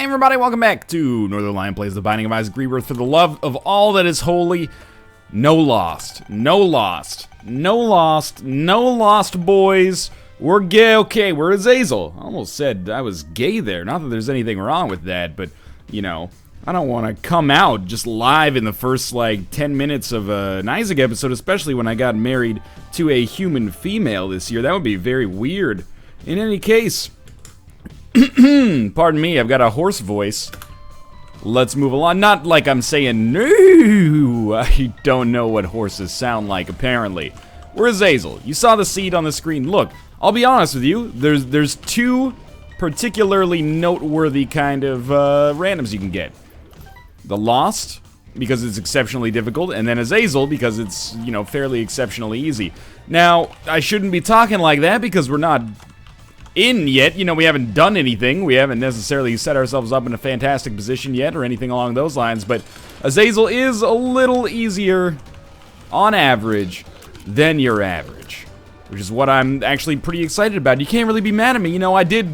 Hey everybody, welcome back to Northern Lion Plays The Binding of Isaac Rebirth. For the love of all that is holy, no lost, no lost, no lost, no lost, boys. We're gay, okay, we're Azazel. I almost said I was gay there, not that there's anything wrong with that, but, you know, I don't want to come out just live in the first, 10 minutes of an Isaac episode, especially when I got married to a human female this year. That would be very weird. In any case, pardon me, I've got a hoarse voice. Let's move along. Not like I'm saying, no, I don't know what horses sound like, apparently. We're Azazel. You saw the seed on the screen. Look, I'll be honest with you, there's two particularly noteworthy kind of randoms you can get. The Lost, because it's exceptionally difficult, and then Azazel, because it's, you know, fairly exceptionally easy. Now, I shouldn't be talking like that because we're not in yet. You know, we haven't done anything. We haven't necessarily set ourselves up in a fantastic position yet or anything along those lines, but Azazel is a little easier on average than your average, which is what I'm actually pretty excited about. You can't really be mad at me. You know, I did,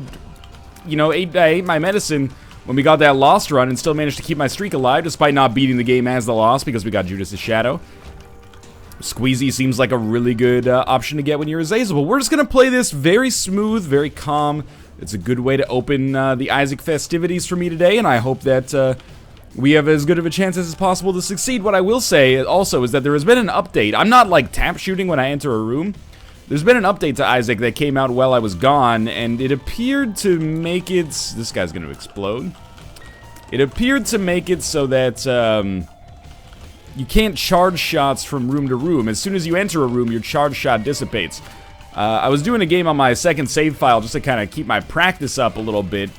you know, I ate my medicine when we got that Lost run and still managed to keep my streak alive despite not beating the game as the Lost because we got Judas' Shadow. Squeezy seems like a really good option to get when you're Azazel, but we're just going to play this very smooth, very calm. It's a good way to open the Isaac festivities for me today, and I hope that we have as good of a chance as possible to succeed. What I will say also is that there has been an update. I'm not like tap shooting when I enter a room. There's been an update to Isaac that came out while I was gone, and it appeared to make it... This guy's going to explode. It appeared to make it so that you can't charge shots from room to room. As soon as you enter a room, your charge shot dissipates. I was doing a game on my second save file just to kind of keep my practice up a little bit.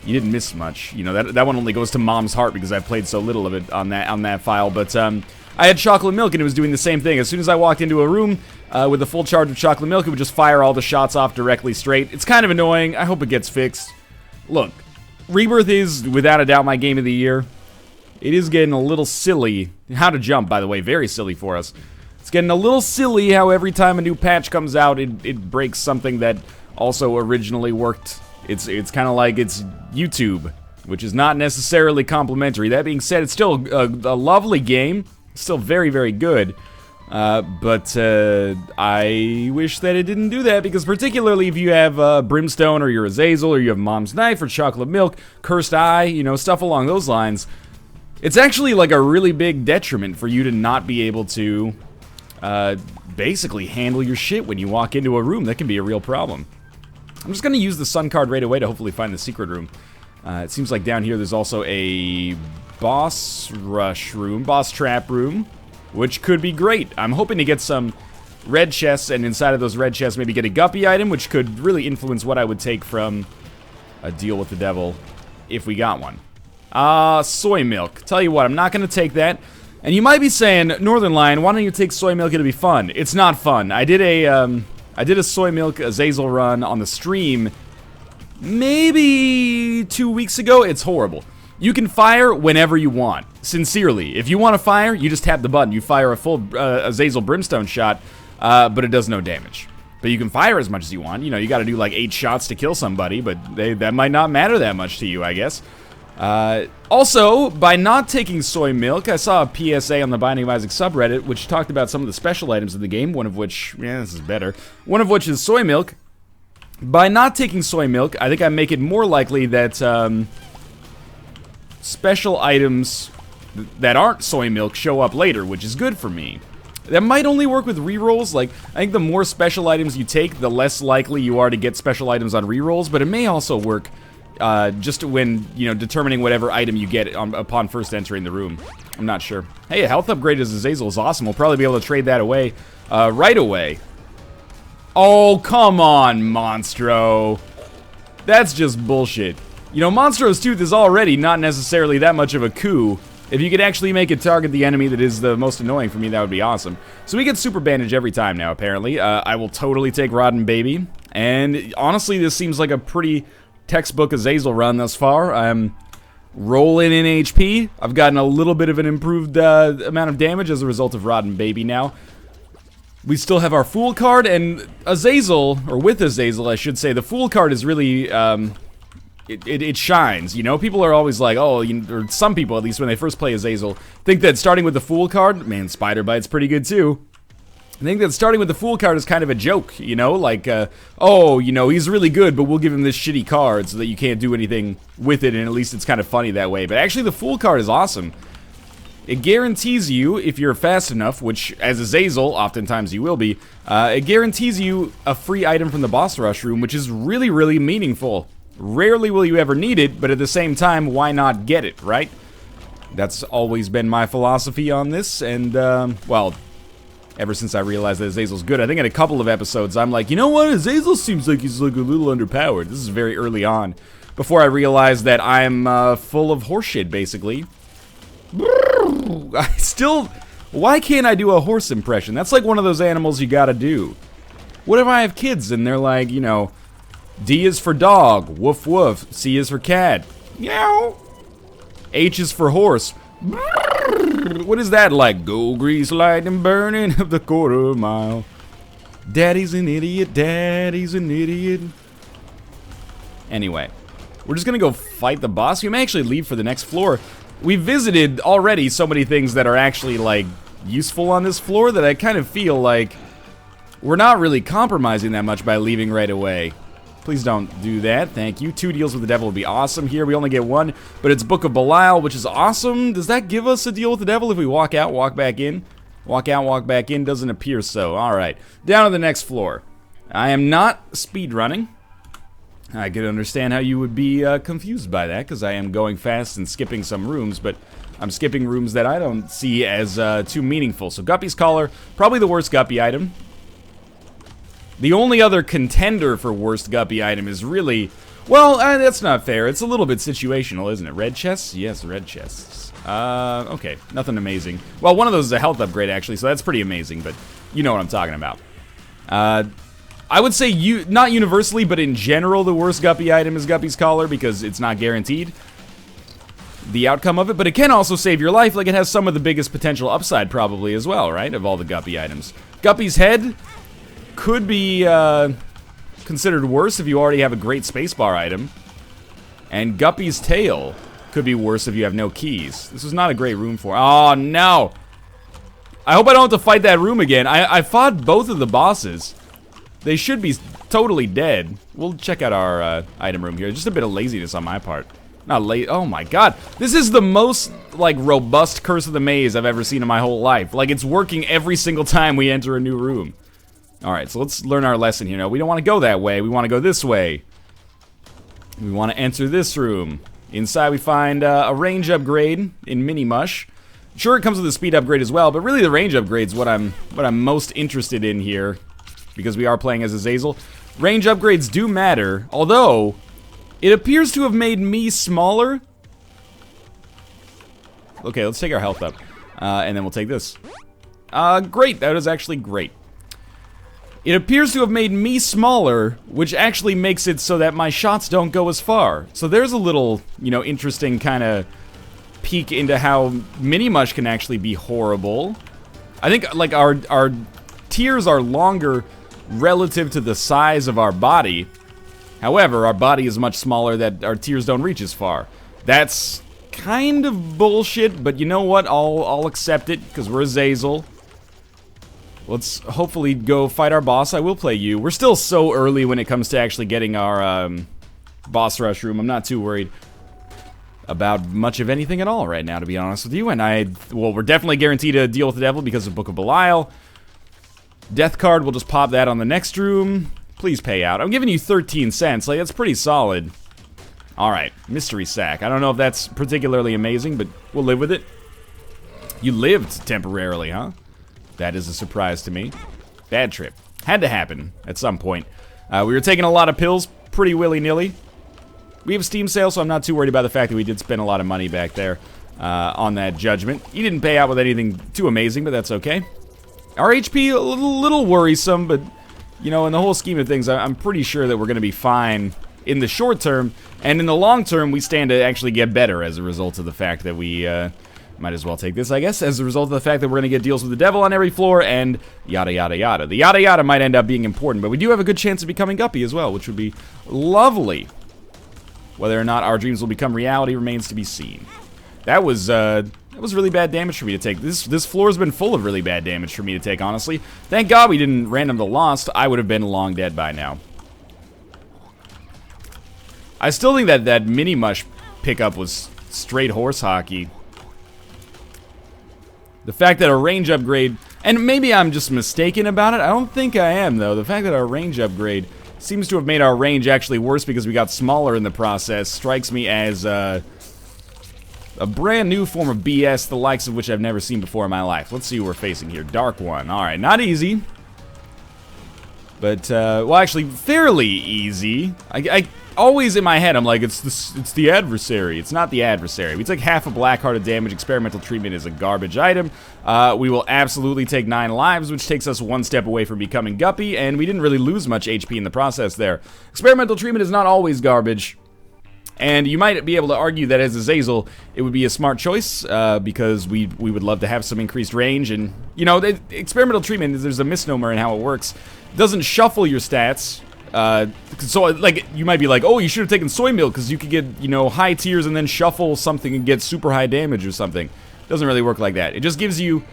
You didn't miss much. You know, that one only goes to Mom's heart because I played so little of it on that file. But I had chocolate milk and it was doing the same thing. As soon as I walked into a room with a full charge of chocolate milk, it would just fire all the shots off directly straight. It's kind of annoying. I hope it gets fixed. Look, Rebirth is, without a doubt, my game of the year. It is getting a little silly. How to jump, by the way, very silly for us. It's getting a little silly how every time a new patch comes out, it breaks something that also originally worked. It's kind of like it's YouTube, which is not necessarily complimentary. That being said, it's still a lovely game. It's still very, very good. But I wish that it didn't do that, because particularly if you have Brimstone, or you're Azazel, or you have Mom's Knife, or Chocolate Milk, Cursed Eye, you know, stuff along those lines, it's actually like a really big detriment for you to not be able to basically handle your shit when you walk into a room. That can be a real problem. I'm just going to use the sun card right away to hopefully find the secret room. It seems like down here there's also a boss rush room, boss trap room, which could be great. I'm hoping to get some red chests, and inside of those red chests maybe get a guppy item, which could really influence what I would take from a deal with the devil if we got one. Soy milk. Tell you what, I'm not going to take that. And you might be saying, Northern Lion, why don't you take soy milk? It'll be fun. It's not fun. I did a soy milk Azazel run on the stream maybe 2 weeks ago. It's horrible. You can fire whenever you want. Sincerely. If you want to fire, you just tap the button. You fire a full Azazel Brimstone shot, but it does no damage. But you can fire as much as you want. You know, you got to do like 8 shots to kill somebody, but that might not matter that much to you, I guess. Also, by not taking soy milk, I saw a PSA on the Binding of Isaac subreddit, which talked about some of the special items of the game, one of which, yeah, this is better, one of which is soy milk. By not taking soy milk, I think I make it more likely that, special items that aren't soy milk show up later, which is good for me. That might only work with rerolls. Like, I think the more special items you take, the less likely you are to get special items on rerolls, but it may also work just when, you know, determining whatever item you get upon first entering the room. I'm not sure. Hey, a health upgrade as Azazel is awesome. We'll probably be able to trade that away right away. Oh, come on, Monstro. That's just bullshit. You know, Monstro's Tooth is already not necessarily that much of a coup. If you could actually make it target the enemy that is the most annoying for me, that would be awesome. So we get Super Bandage every time now, apparently. I will totally take Rotten Baby. And honestly, this seems like a pretty textbook Azazel run thus far. I'm rolling in HP. I've gotten a little bit of an improved amount of damage as a result of Rotten Baby now. We still have our Fool card, and Azazel, or with Azazel, I should say, the Fool card is really it shines, you know? People are always like, oh, or some people, at least when they first play Azazel, think that starting with the Fool card, man, Spider Bite's pretty good too. I think that starting with the Fool card is kind of a joke, you know? Like, oh, you know, he's really good, but we'll give him this shitty card so that you can't do anything with it, and at least it's kind of funny that way. But actually, the Fool card is awesome. It guarantees you, if you're fast enough, which as Azazel, oftentimes you will be, it guarantees you a free item from the boss rush room, which is really, really meaningful. Rarely will you ever need it, but at the same time, why not get it, right? That's always been my philosophy on this, and, well, ever since I realized that Azazel's good. I think in a couple of episodes, I'm like, you know what? Azazel seems like he's like a little underpowered. This is very early on, before I realized that I'm full of horseshit, basically. Why can't I do a horse impression? That's like one of those animals you gotta do. What if I have kids and they're like, you know, D is for dog, woof woof. C is for cat, meow. H is for horse. What is that like? Go grease lightning burning up the quarter mile. Daddy's an idiot, daddy's an idiot. Anyway, we're just gonna go fight the boss. We may actually leave for the next floor. We visited already so many things that are actually, like, useful on this floor that I kind of feel like we're not really compromising that much by leaving right away. Please don't do that, thank you. 2 deals with the devil would be awesome here. We only get 1, but it's Book of Belial, which is awesome. Does that give us a deal with the devil if we walk out, walk back in? Walk out, walk back in, doesn't appear so. Alright, down to the next floor. I am not speedrunning. I can understand how you would be confused by that, because I am going fast and skipping some rooms, but I'm skipping rooms that I don't see as too meaningful. So Guppy's Collar, probably the worst Guppy item. The only other contender for worst Guppy item is really... Well, that's not fair. It's a little bit situational, isn't it? Red chests? Yes, red chests. Okay, nothing amazing. Well, one of those is a health upgrade, actually, so that's pretty amazing, but you know what I'm talking about. I would say, not universally, but in general, the worst Guppy item is Guppy's Collar, because it's not guaranteed the outcome of it, but it can also save your life. Like, it has some of the biggest potential upside, probably, as well, right, of all the Guppy items. Guppy's Head could be considered worse if you already have a great spacebar item, and Guppy's Tail could be worse if you have no keys. This is not a great room for... Oh, no! I hope I don't have to fight that room again. I fought both of the bosses. They should be totally dead. We'll check out our item room here. Just a bit of laziness on my part. Not late. Oh my god. This is the most, like, robust Curse of the Maze I've ever seen in my whole life. Like, it's working every single time we enter a new room. Alright, so let's learn our lesson here. Now, we don't want to go that way. We want to go this way. We want to enter this room. Inside, we find a range upgrade in Mini Mush. Sure, it comes with a speed upgrade as well, but really the range upgrade is what I'm most interested in here. Because we are playing as Azazel. Range upgrades do matter, although it appears to have made me smaller. Okay, let's take our health up, and then we'll take this. Great, that is actually great. It appears to have made me smaller, which actually makes it so that my shots don't go as far. So there's a little, you know, interesting kind of peek into how Mini Mush can actually be horrible. I think, like, our tiers are longer relative to the size of our body. However, our body is much smaller that our tiers don't reach as far. That's kind of bullshit, but you know what? I'll accept it, because we're Azazel. Let's hopefully go fight our boss. I will play you. We're still so early when it comes to actually getting our boss rush room. I'm not too worried about much of anything at all right now, to be honest with you. And well, we're definitely guaranteed to deal with the devil because of Book of Belial. Death card, we'll just pop that on the next room. Please pay out. I'm giving you 13 cents. Like, that's pretty solid. Alright, mystery sack. I don't know if that's particularly amazing, but we'll live with it. You lived temporarily, huh? That is a surprise to me. Bad trip. Had to happen at some point. We were taking a lot of pills pretty willy-nilly. We have Steam sale, so I'm not too worried about the fact that we did spend a lot of money back there on that judgment. He didn't pay out with anything too amazing, but that's okay. Our HP, a little worrisome, but, you know, in the whole scheme of things, I'm pretty sure that we're going to be fine in the short term, and in the long term, we stand to actually get better as a result of the fact that we, might as well take this, I guess, as a result of the fact that we're going to get deals with the devil on every floor, and yada yada yada. The yada yada might end up being important, but we do have a good chance of becoming Guppy as well, which would be lovely. Whether or not our dreams will become reality remains to be seen. That was really bad damage for me to take. This floor's been full of really bad damage for me to take, honestly. Thank God we didn't random the Lost. I would have been long dead by now. I still think that mini mush pickup was straight horse hockey. The fact that a range upgrade, and maybe I'm just mistaken about it. I don't think I am, though. The fact that our range upgrade seems to have made our range actually worse because we got smaller in the process strikes me as a brand new form of BS, the likes of which I've never seen before in my life. Let's see who we're facing here. Dark One. Alright, not easy. But, well, actually, fairly easy. I always in my head, I'm like, it's the adversary. It's not the adversary. We took half a black heart of damage. Experimental treatment is a garbage item. We will absolutely take 9 lives, which takes us one step away from becoming Guppy, and we didn't really lose much HP in the process there. Experimental treatment is not always garbage. And you might be able to argue that as a Zazel, it would be a smart choice, because we would love to have some increased range. And, you know, experimental treatment, there's a misnomer in how it works. It doesn't shuffle your stats. So, like, you might be like, oh, you should have taken soy milk, because you could get, you know, high tiers and then shuffle something and get super high damage or something. It doesn't really work like that. It just gives you,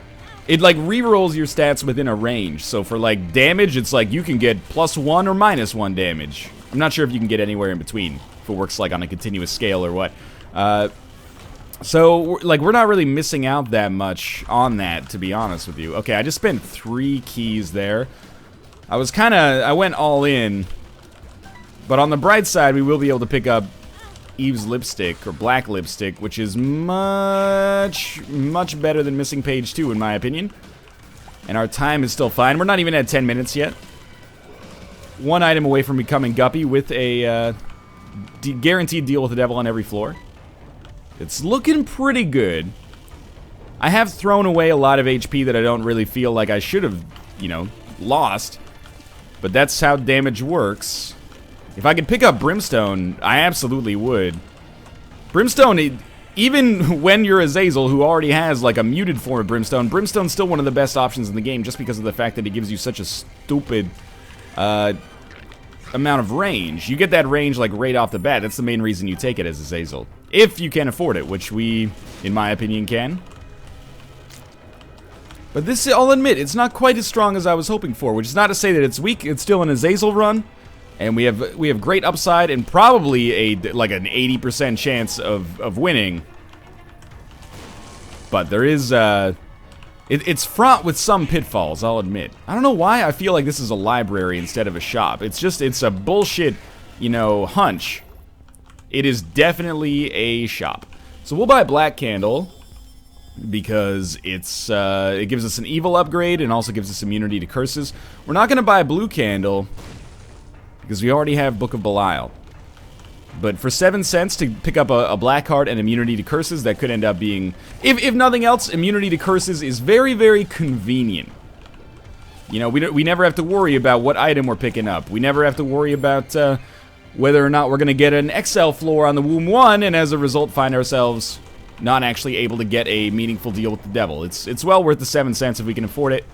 it, like, re-rolls your stats within a range. So for, like, damage, it's like you can get +1 or -1 damage. I'm not sure if you can get anywhere in between. If it works like on a continuous scale or what. So, like, we're not really missing out that much on that, to be honest with you. Okay, I just spent 3 keys there. I went all in. But on the bright side, we will be able to pick up Eve's lipstick, or black lipstick, which is much, much better than missing page 2, in my opinion. And our time is still fine. We're not even at 10 minutes yet. 1 item away from becoming Guppy with a, guaranteed deal with the devil on every floor. It's looking pretty good. I have thrown away a lot of HP that I don't really feel like I should have, you know, lost. But that's how damage works. If I could pick up Brimstone, I absolutely would. Brimstone, even when you're a Zazel who already has like a muted form of Brimstone, Brimstone's still one of the best options in the game just because of the fact that it gives you such a stupid amount of range. You get that range like right off the bat. That's the main reason you take it as a Zazel. If you can afford it, which we, in my opinion, can. But this, I'll admit, it's not quite as strong as I was hoping for, which is not to say that it's weak. It's still an Azazel run, and we have great upside and probably like an 80% chance of winning. But there is it's fraught with some pitfalls, I'll admit. I don't know why I feel like this is a library instead of a shop. It's a bullshit, you know, hunch. It is definitely a shop. So we'll buy Black Candle because it gives us an evil upgrade and also gives us immunity to curses. We're not going to buy Blue Candle because we already have Book of Belial. But for 7 cents to pick up a black card and immunity to curses, that could end up being, if nothing else, immunity to curses is very, very convenient. You know, we never have to worry about what item we're picking up. We never have to worry about whether or not we're going to get an XL floor on the Womb 1, and as a result find ourselves not actually able to get a meaningful deal with the devil. It's well worth the 7 cents if we can afford it.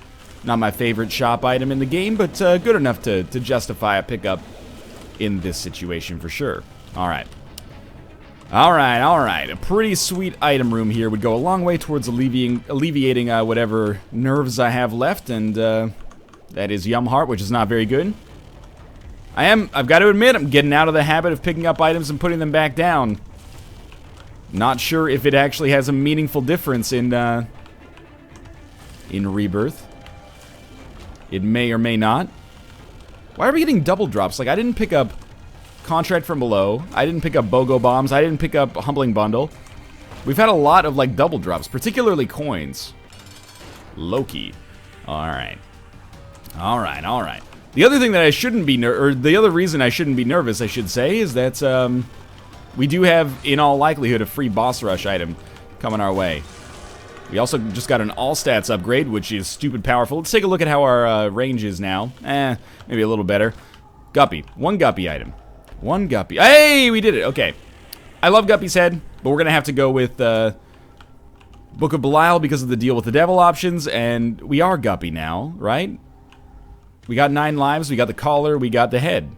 Not my favorite shop item in the game, but good enough to justify a pickup in this situation for sure. Alright. Alright. A pretty sweet item room here would go a long way towards alleviating whatever nerves I have left, and that is Yum Heart, which is not very good. I've got to admit, I'm getting out of the habit of picking up items and putting them back down. Not sure if it actually has a meaningful difference in Rebirth. It may or may not. Why are we getting double drops? Like, I didn't pick up Contract from Below. I didn't pick up BOGO Bombs. I didn't pick up Humbling Bundle. We've had a lot of, like, double drops, particularly coins. Loki. Alright. Alright. The other thing that I shouldn't be the other reason I shouldn't be nervous, I should say, is that, we do have, in all likelihood, a free boss rush item coming our way. We also just got an all-stats upgrade, which is stupid powerful. Let's take a look at how our range is now. Maybe a little better. Guppy. 1 Guppy item. 1 Guppy. Hey, we did it. Okay. I love Guppy's head, but we're going to have to go with Book of Belial because of the deal with the devil options, and we are Guppy now, right? We got 9 lives, we got the collar, we got the head.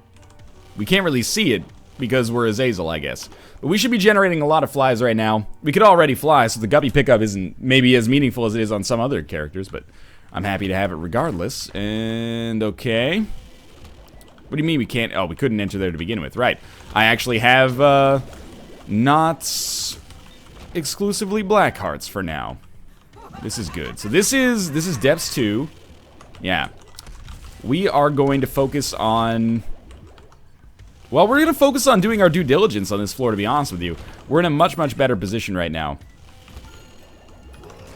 We can't really see it, because we're Azazel, I guess. But we should be generating a lot of flies right now. We could already fly, so the guppy pickup isn't maybe as meaningful as it is on some other characters, but I'm happy to have it regardless. And okay. What do you mean we can't? Oh, we couldn't enter there to begin with. Right. I actually have not exclusively black hearts for now. This is good. So this is depths 2. Yeah. We are going to focus on... Well, we're going to focus on doing our due diligence on this floor, to be honest with you. We're in a much, much better position right now.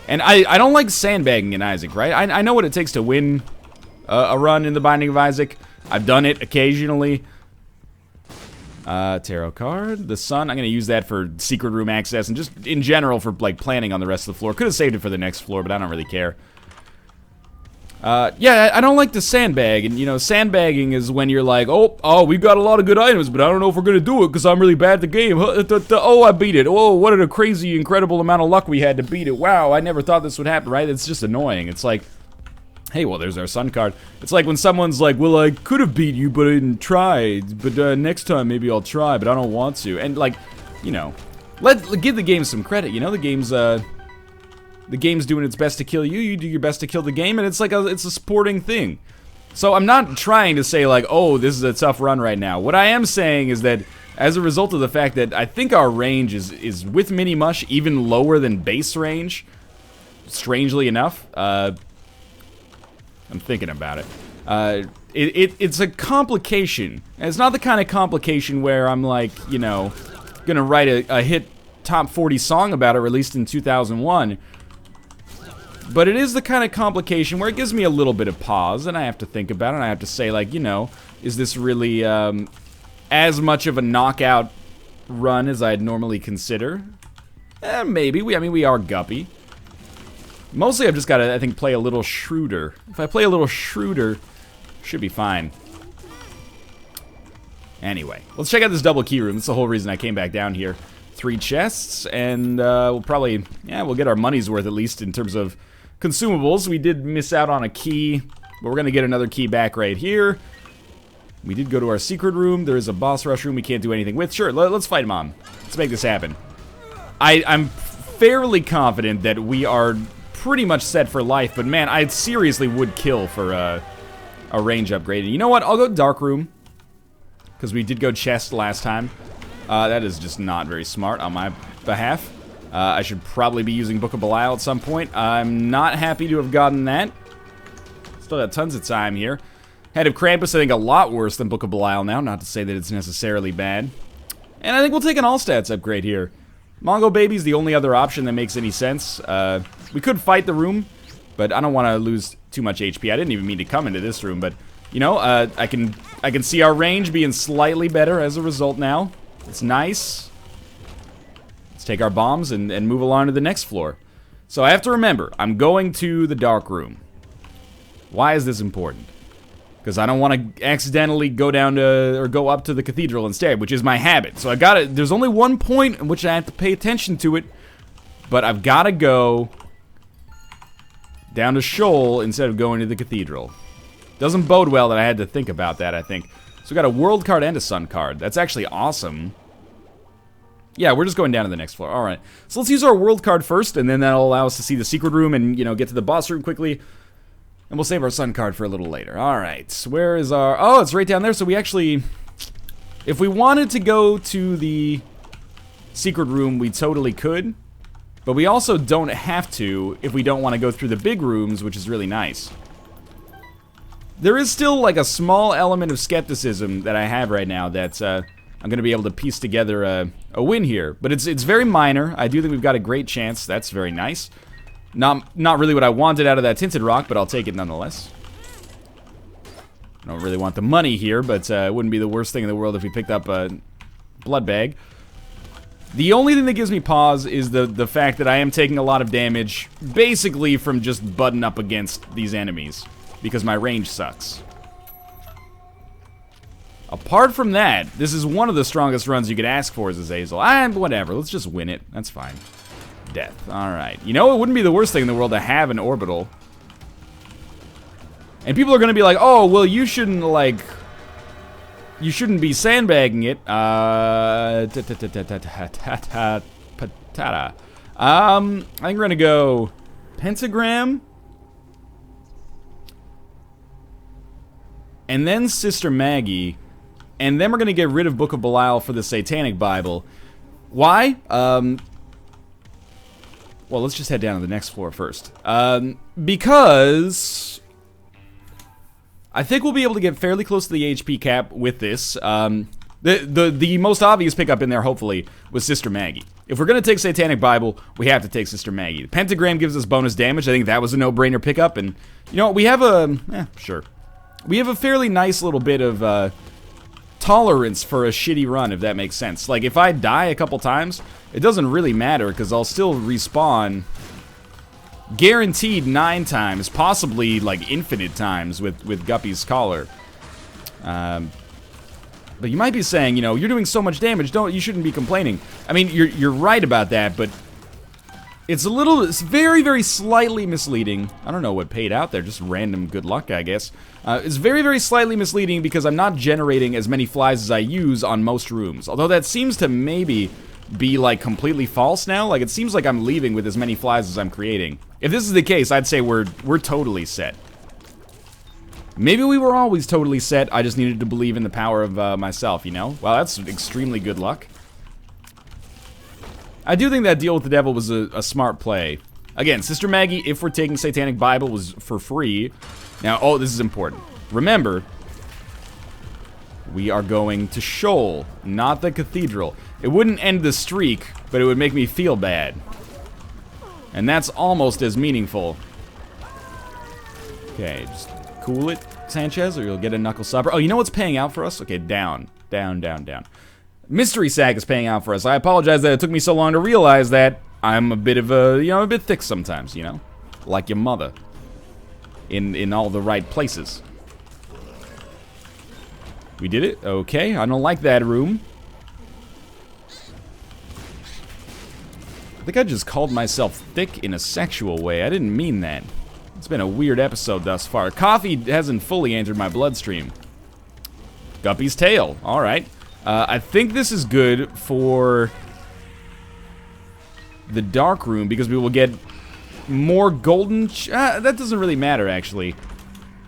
And I don't like sandbagging in Isaac, right? I know what it takes to win a run in the Binding of Isaac. I've done it occasionally. Tarot card. The sun. I'm going to use that for secret room access and just in general for like planning on the rest of the floor. Could have saved it for the next floor, but I don't really care. Yeah, I don't like to sandbag, and you know, sandbagging is when you're like, oh, we've got a lot of good items, but I don't know if we're gonna do it because I'm really bad at the game. Oh, I beat it. Oh, what a crazy, incredible amount of luck we had to beat it. Wow, I never thought this would happen, right? It's just annoying. It's like, hey, well, there's our sun card. It's like when someone's like, well, I could have beat you, but I didn't try. But next time, maybe I'll try, but I don't want to. And like, you know, give the game some credit. You know, the game's doing its best to kill you. You do your best to kill the game, and it's like it's a sporting thing. So I'm not trying to say like, oh, this is a tough run right now. What I am saying is that as a result of the fact that I think our range is with Mini Mush even lower than base range, strangely enough. I'm thinking about it. It's a complication. And it's not the kind of complication where I'm like, you know, gonna write a hit top 40 song about it released in 2001. But it is the kind of complication where it gives me a little bit of pause, and I have to think about it, and I have to say, like, you know, is this really as much of a knockout run as I'd normally consider? Maybe. I mean, we are guppy. Mostly I've just got to, I think, play a little shrewder. If I play a little shrewder, should be fine. Anyway, let's check out this double key room. That's the whole reason I came back down here. 3 chests, and we'll probably, yeah, we'll get our money's worth at least in terms of consumables. We did miss out on a key, but we're going to get another key back right here. We did go to our secret room. There is a boss rush room we can't do anything with. Sure, let's fight him on. Let's make this happen. I'm fairly confident that we are pretty much set for life, but man, I seriously would kill for a range upgrade. And you know what? I'll go dark room, because we did go chest last time. That is just not very smart on my behalf. I should probably be using Book of Belial at some point. I'm not happy to have gotten that. Still got tons of time here. Head of Krampus, I think, a lot worse than Book of Belial now. Not to say that it's necessarily bad. And I think we'll take an all-stats upgrade here. Mongo Baby's the only other option that makes any sense. We could fight the room, but I don't want to lose too much HP. I didn't even mean to come into this room, but, you know, I can see our range being slightly better as a result now. It's nice. Let's take our bombs and move along to the next floor. So I have to remember, I'm going to the dark room. Why is this important? Because I don't want to accidentally go down to, or go up to the cathedral instead, which is my habit. So I gotta, there's only one point in which I have to pay attention to it, but I've gotta go down to Shoal instead of going to the cathedral. Doesn't bode well that I had to think about that, I think. So we got a world card and a sun card. That's actually awesome. Yeah, we're just going down to the next floor. Alright. So let's use our world card first, and then that'll allow us to see the secret room and, you know, get to the boss room quickly. And we'll save our sun card for a little later. Alright. Where is our... Oh, it's right down there. So we actually... If we wanted to go to the secret room, we totally could. But we also don't have to if we don't want to go through the big rooms, which is really nice. There is still, like, a small element of skepticism that I have right now that I'm going to be able to piece together a win here. But it's very minor. I do think we've got a great chance. That's very nice. Not really what I wanted out of that tinted rock, but I'll take it nonetheless. I don't really want the money here, but it wouldn't be the worst thing in the world if we picked up a blood bag. The only thing that gives me pause is the fact that I am taking a lot of damage, basically from just butting up against these enemies, because my range sucks. Apart from that, this is one of the strongest runs you could ask for as Azazel. Whatever, let's just win it. That's fine. Death. Alright. You know, it wouldn't be the worst thing in the world to have an orbital. And people are going to be like, oh, well, you shouldn't, like... you shouldn't be sandbagging it. I think we're gonna go pentagram, and then Sister Maggie, and then we're gonna get rid of Book of Belial for the Satanic Bible. Why? Well, let's just head down to the next floor first. Because I think we'll be able to get fairly close to the HP cap with this. The most obvious pickup in there, hopefully, was Sister Maggie. If we're gonna take Satanic Bible, we have to take Sister Maggie. The pentagram gives us bonus damage. I think that was a no-brainer pickup, and you know what, we have a sure. We have a fairly nice little bit of tolerance for a shitty run, if that makes sense. Like, if I die a couple times, it doesn't really matter, because I'll still respawn guaranteed 9 times, possibly, like, infinite times with Guppy's Collar. But you might be saying, you know, you're doing so much damage, you shouldn't be complaining. I mean, you're right about that, but it's very, very slightly misleading. I don't know what paid out there, just random good luck, I guess. It's very, very slightly misleading because I'm not generating as many flies as I use on most rooms. Although that seems to maybe be, like, completely false now. Like, it seems like I'm leaving with as many flies as I'm creating. If this is the case, I'd say we're totally set. Maybe we were always totally set, I just needed to believe in the power of myself, you know? Well, that's extremely good luck. I do think that deal with the devil was a smart play. Again, Sister Maggie, if we're taking Satanic Bible, was for free. Now, oh, this is important. Remember, we are going to Shoal, not the Cathedral. It wouldn't end the streak, but it would make me feel bad. And that's almost as meaningful. Okay, just cool it, Sanchez, or you'll get a knuckle supper. Oh, you know what's paying out for us? Okay, down. Mystery Sack is paying out for us. I apologize that it took me so long to realize that. I'm a bit of a, you know, I'm a bit thick sometimes, you know? Like your mother. In all the right places. We did it? Okay, I don't like that room. I think I just called myself thick in a sexual way. I didn't mean that. It's been a weird episode thus far. Coffee hasn't fully entered my bloodstream. Guppy's tail. Alright. I think this is good for the dark room because we will get more golden... that doesn't really matter, actually.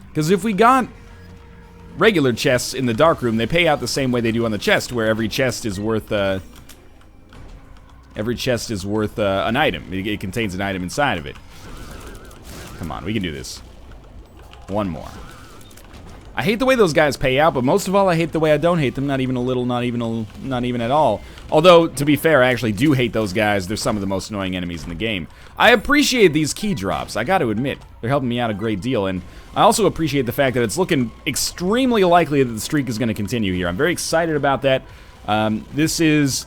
Because if we got regular chests in the dark room, they pay out the same way they do on the chest, where every chest is worth... an item. It contains an item inside of it. Come on, we can do this. One more. I hate the way those guys pay out, but most of all, I hate the way I don't hate them. Not even a little, not even at all. Although, to be fair, I actually do hate those guys. They're some of the most annoying enemies in the game. I appreciate these key drops, I gotta admit. They're helping me out a great deal, and I also appreciate the fact that it's looking extremely likely that the streak is gonna continue here. I'm very excited about that. It's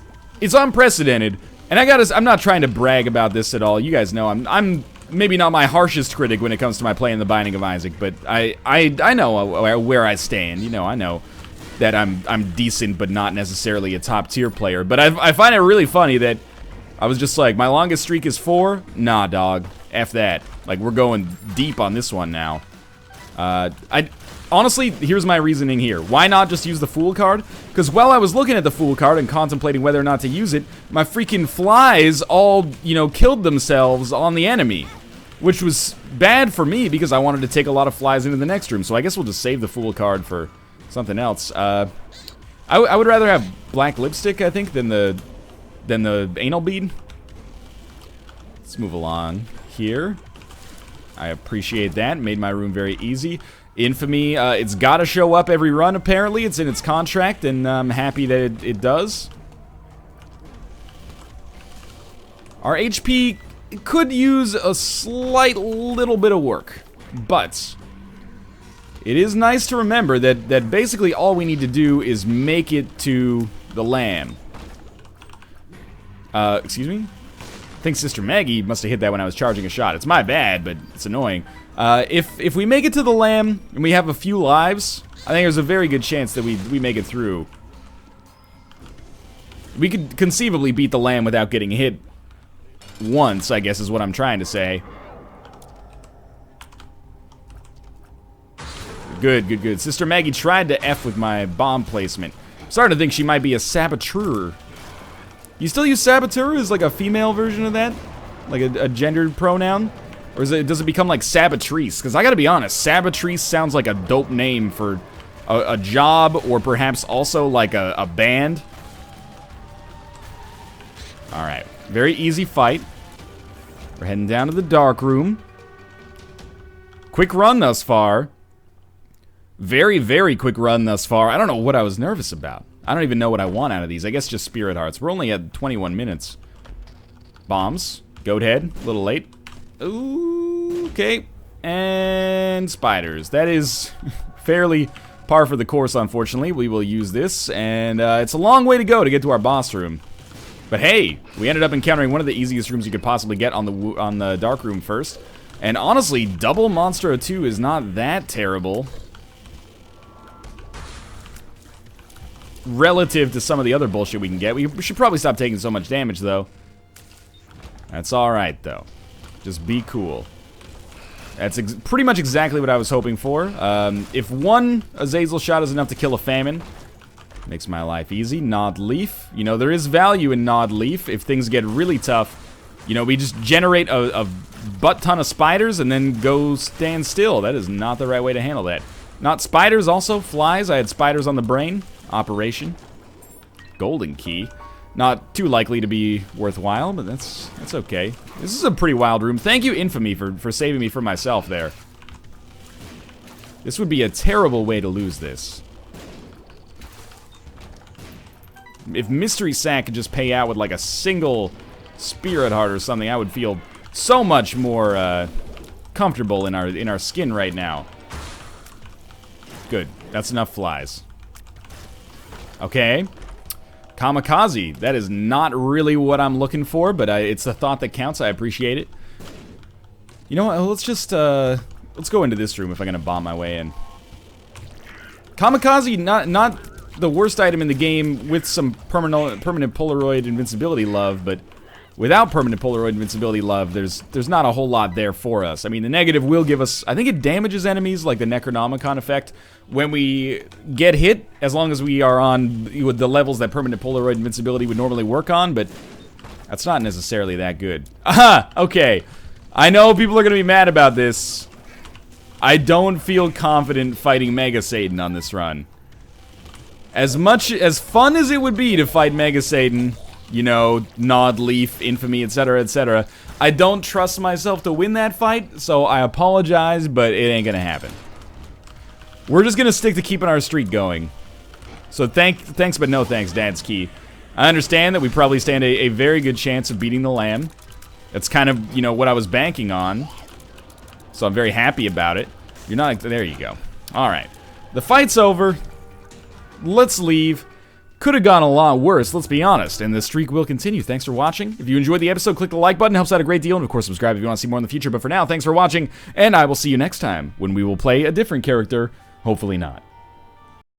unprecedented, and I'm not trying to brag about this at all. You guys know I'm maybe not my harshest critic when it comes to my play in The Binding of Isaac, but I know where I stand. You know, I know that I'm decent, but not necessarily a top tier player. But I find it really funny that I was just like, my longest streak is 4? Nah, dog. F that. Like, we're going deep on this one now. Honestly, here's my reasoning here. Why not just use the Fool card? Because while I was looking at the Fool card and contemplating whether or not to use it, my freaking flies all, you know, killed themselves on the enemy. Which was bad for me because I wanted to take a lot of flies into the next room. So I guess we'll just save the Fool card for something else. I would rather have black lipstick, I think, than the anal bead. Let's move along here. I appreciate that. Made my room very easy. Infamy, it's gotta show up every run, apparently. It's in its contract, and I'm happy that it does. Our HP could use a slight little bit of work, but it is nice to remember that basically all we need to do is make it to the lamb. Excuse me? I think Sister Maggie must have hit that when I was charging a shot. It's my bad, but it's annoying. If we make it to the lamb and we have a few lives, I think there's a very good chance that we make it through. We could conceivably beat the lamb without getting hit once, I guess is what I'm trying to say. Good, good, good. Sister Maggie tried to F with my bomb placement. I'm starting to think she might be a saboteur. You still use saboteur as like a female version of that? Like a gendered pronoun? Or does it become like sabotrice? Because I gotta be honest, sabotrice sounds like a dope name for a job, or perhaps also like a band. Alright, very easy fight. We're heading down to the dark room. Quick run thus far. Very, very quick run thus far. I don't know what I was nervous about. I don't even know what I want out of these. I guess just spirit hearts. We're only at 21 minutes. Bombs. Goat head. A little late. Ooh, okay. And spiders. That is fairly par for the course, unfortunately. We will use this. And it's a long way to go to get to our boss room. But hey, we ended up encountering one of the easiest rooms you could possibly get on the dark room first. And honestly, double Monstro 2 is not that terrible. Relative to some of the other bullshit we can get. We should probably stop taking so much damage, though. That's alright, though. Just be cool. That's pretty much exactly what I was hoping for. If one Azazel shot is enough to kill a famine, makes my life easy. Gnawed leaf. You know, there is value in gnawed leaf. If things get really tough, you know, we just generate a butt ton of spiders and then go stand still. That is not the right way to handle that. Not spiders, also flies. I had spiders on the brain. Operation. Golden key. Not too likely to be worthwhile, but that's okay. This is a pretty wild room. Thank you, Infamy, for saving me from myself there. This would be a terrible way to lose this. If Mystery Sack could just pay out with like a single Spirit Heart or something, I would feel so much more comfortable in our skin right now. Good. That's enough flies. Okay. Kamikaze. That is not really what I'm looking for, but it's the thought that counts. I appreciate it. You know what? Let's just let's go into this room if I'm gonna bomb my way in. Kamikaze, not the worst item in the game, with some permanent Polaroid invincibility love, but without permanent Polaroid invincibility love, there's not a whole lot there for us. I mean, the negative will give us, I think it damages enemies, like the Necronomicon effect, when we get hit, as long as we are on with the levels that permanent Polaroid invincibility would normally work on, but that's not necessarily that good. Aha! Okay. I know people are going to be mad about this. I don't feel confident fighting Mega Satan on this run. As fun as it would be to fight Mega Satan, you know, Gnawed Leaf, Infamy, etc., etc., I don't trust myself to win that fight, so I apologize, but it ain't gonna happen. We're just gonna stick to keeping our streak going. So thanks but no thanks, Dad's Key. I understand that we probably stand a very good chance of beating the Lamb. That's kind of, you know, what I was banking on. So I'm very happy about it. You're not, there you go. Alright. The fight's over. Let's leave. Could have gone a lot worse, let's be honest, and the streak will continue. Thanks for watching. If you enjoyed the episode, click the like button, helps out a great deal, and of course subscribe if you want to see more in the future. But for now, thanks for watching, and I will see you next time, when we will play a different character, hopefully not.